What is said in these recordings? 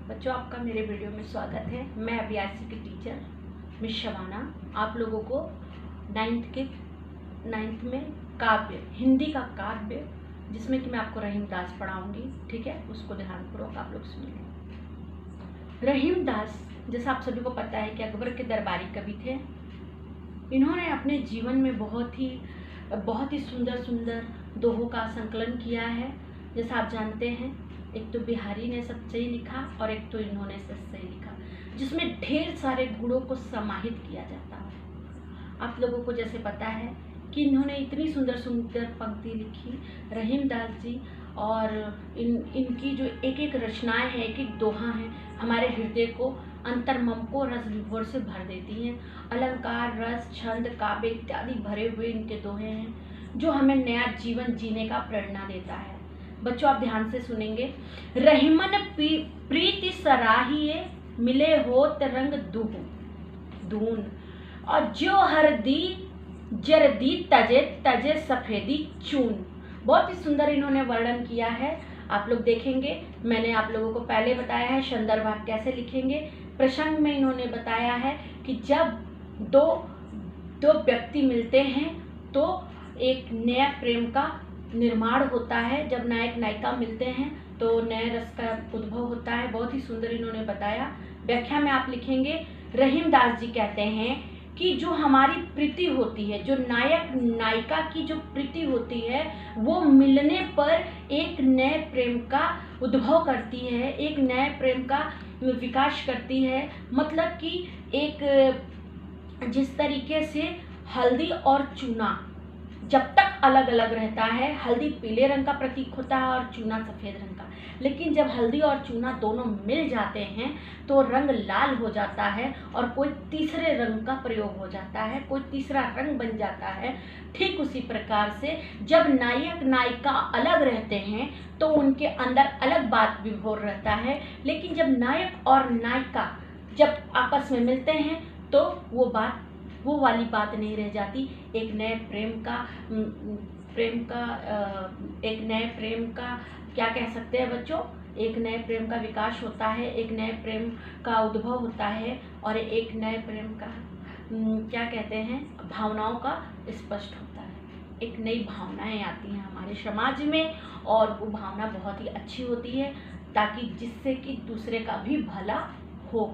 बच्चों, आपका मेरे वीडियो में स्वागत है। मैं अभियासी की टीचर मिस शबाना आप लोगों को नाइन्थ में काव्य, हिंदी का काव्य, जिसमें कि मैं आपको रहीमदास पढ़ाऊंगी। ठीक है, उसको ध्यानपूर्वक आप लोग सुनिए। रहीमदास, जैसा आप सभी को पता है कि अकबर के दरबारी कवि थे। इन्होंने अपने जीवन में बहुत ही सुंदर सुंदर दोहों का संकलन किया है। जैसा आप जानते हैं, एक तो बिहारी ने सच्चाई लिखा और एक तो इन्होंने सच्चाई लिखा, जिसमें ढेर सारे गुणों को समाहित किया जाता है। आप लोगों को जैसे पता है कि इन्होंने इतनी सुंदर सुंदर पंक्ति लिखी, रहीमदास जी, और इनकी जो एक एक रचनाएं हैं, एक एक दोहा हैं, हमारे हृदय को, अंतर्मन को रस विभोर से भर देती हैं। अलंकार, रस, छंद, काव्य इत्यादि भरे हुए इनके दोहे हैं, जो हमें नया जीवन जीने का प्रेरणा देता है। बच्चों, आप ध्यान से सुनेंगे। रहीमन प्रीति सराहिए, मिले होत रंग दून, और जो हरदी जरदी तजे तजे सफेदी चून। बहुत ही सुंदर इन्होंने वर्णन किया है। आप लोग देखेंगे, मैंने आप लोगों को पहले बताया है संदर्भ आप कैसे लिखेंगे। प्रसंग में इन्होंने बताया है कि जब दो व्यक्ति मिलते हैं तो एक नया प्रेम का निर्माण होता है। जब नायक नायिका मिलते हैं तो नए रस का उद्भव होता है। बहुत ही सुंदर इन्होंने बताया। व्याख्या में आप लिखेंगे, रहीमदास जी कहते हैं कि जो हमारी प्रीति होती है, जो नायक नायिका की जो प्रीति होती है, वो मिलने पर एक नए प्रेम का उद्भव करती है, एक नए प्रेम का विकास करती है। मतलब कि एक जिस तरीके से हल्दी और चूना जब तक अलग अलग रहता है, हल्दी पीले रंग का प्रतीक होता है और चूना सफ़ेद रंग का, लेकिन जब हल्दी और चूना दोनों मिल जाते हैं तो रंग लाल हो जाता है और कोई तीसरे रंग का प्रयोग हो जाता है, कोई तीसरा रंग बन जाता है। ठीक उसी प्रकार से जब नायक नायिका अलग रहते हैं तो उनके अंदर अलग बात विभोर रहता है, लेकिन जब नायक और नायिका जब आपस में मिलते हैं तो वो वाली बात नहीं रह जाती। एक नए प्रेम का क्या कह सकते हैं बच्चों, एक नए प्रेम का विकास होता है, एक नए प्रेम का उद्भव होता है, और एक नए प्रेम का क्या कहते हैं, भावनाओं का स्पष्ट होता है। एक नई भावनाएं आती हैं हमारे समाज में, और वो भावना बहुत ही अच्छी होती है, ताकि जिससे कि दूसरे का भी भला हो।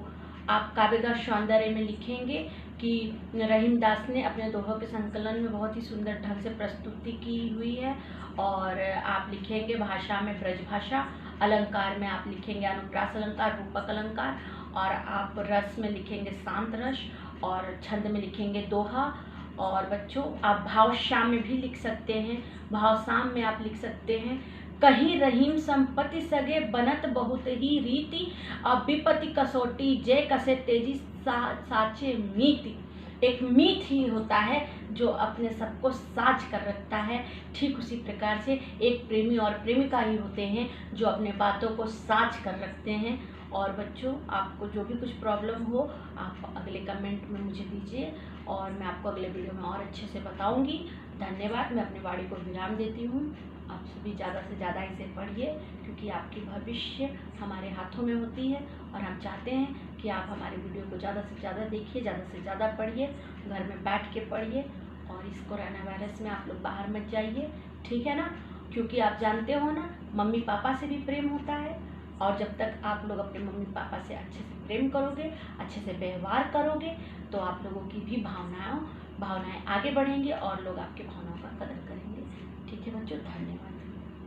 आप काव्य का सौंदर्य में लिखेंगे कि रहीमदास ने अपने दोहों के संकलन में बहुत ही सुंदर ढंग से प्रस्तुति की हुई है। और आप लिखेंगे भाषा में ब्रज भाषा, अलंकार में आप लिखेंगे अनुप्रास अलंकार, रूपक अलंकार, और आप रस में लिखेंगे शांत रस, और छंद में लिखेंगे दोहा। और बच्चों, आप भावश्याम में भी लिख सकते हैं। भावसाम में आप लिख सकते हैं, कहीं रहीम संपत्ति सगे बनत बहुत ही रीति, अब विपत्ति कसौटी जय कसे तेजी साचे मीति। एक मीत ही होता है जो अपने सबको साझ कर रखता है। ठीक उसी प्रकार से एक प्रेमी और प्रेमिका ही होते हैं जो अपने बातों को साझ कर रखते हैं। और बच्चों, आपको जो भी कुछ प्रॉब्लम हो आप अगले कमेंट में मुझे दीजिए, और मैं आपको अगले वीडियो में और अच्छे से बताऊंगी। धन्यवाद। मैं अपनी वाणी को विराम देती हूँ। आप सभी ज़्यादा से ज़्यादा इसे पढ़िए, क्योंकि आपकी भविष्य हमारे हाथों में होती है, और हम चाहते हैं कि आप हमारे वीडियो को ज़्यादा से ज़्यादा देखिए, ज़्यादा से ज़्यादा पढ़िए, घर में बैठ के पढ़िए, और इस कोरोना वायरस में आप लोग बाहर मत जाइए। ठीक है ना, क्योंकि आप जानते हो ना, मम्मी पापा से भी प्रेम होता है, और जब तक आप लोग अपने मम्मी पापा से अच्छे से प्रेम करोगे, अच्छे से व्यवहार करोगे, तो आप लोगों की भी भावनाएं आगे बढ़ेंगी और लोग आपकी भावनाओं का कदर करेंगे। ठीक है बच्चों, धन्यवाद।